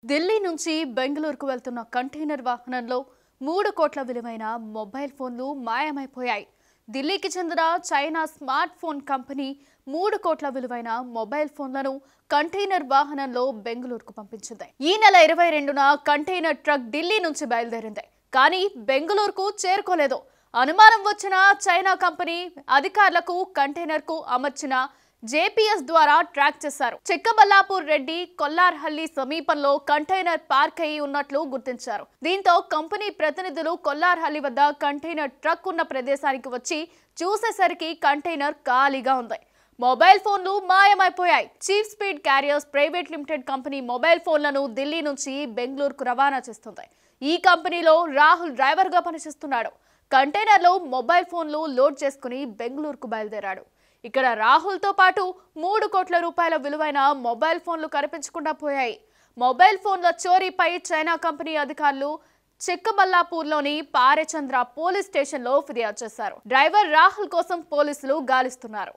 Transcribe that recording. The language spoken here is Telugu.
ఢిల్లీ నుంచి బెంగళూరుకు వెళ్తున్న కంటైనర్ వాహనంలో 3 కోట్ల విలువైన మొబైల్ ఫోన్లు మాయమైపోయాయి. ఢిల్లీకి చెందిన చైనా స్మార్ట్ ఫోన్ కంపెనీ 3 కోట్ల విలువైన మొబైల్ ఫోన్లను కంటైనర్ వాహనంలో బెంగళూరుకు పంపించింది. ఈ నెల 22న కంటైనర్ ట్రక్ ఢిల్లీ నుంచి బయలుదేరింది. కానీ బెంగళూరుకు చేరుకోలేదు. అనుమానం వచ్చిన చైనా కంపెనీ అధికారులకు కంటైనర్కు అమర్చిన జేపీఎస్ ద్వారా ట్రాక్ చేశారు. చిక్కబల్లాపూర్ రెడ్డి కొల్లార్హల్లి సమీపంలో కంటైనర్ పార్క్ అయి ఉన్నట్లు గుర్తించారు. దీంతో కంపెనీ ప్రతినిధులు కొల్లార్హల్లి వద్ద కంటైనర్ ట్రక్ ఉన్న ప్రదేశానికి వచ్చి చూసేసరికి కంటైనర్ ఖాళీగా ఉంది. మొబైల్ ఫోన్లు మాయమైపోయాయి. Chief speed carriers private limited company mobile ఫోన్లను ఢిల్లీ నుంచి బెంగళూరుకు రవాణా చేస్తుంది. ఈ కంపెనీలో రాహుల్ డ్రైవర్ గా పనిచేస్తున్నాడు. కంటైనర్లో మొబైల్ ఫోన్లు లోడ్ చేసుకుని బెంగళూరుకు బయలుదేరాడు. ఇక్కడ రాహుల్ తో పాటు 3 కోట్ల రూపాయల విలువైన మొబైల్ ఫోన్లు కనిపించకుండా పోయాయి. మొబైల్ ఫోన్ల చోరీపై చైనా కంపెనీ అధికారులు చిక్కబల్లాపూర్లోని పారేచంద్ర పోలీస్ స్టేషన్లో ఫిర్యాదు చేశారు. డ్రైవర్ రాహుల్ కోసం పోలీసులు గాలిస్తున్నారు.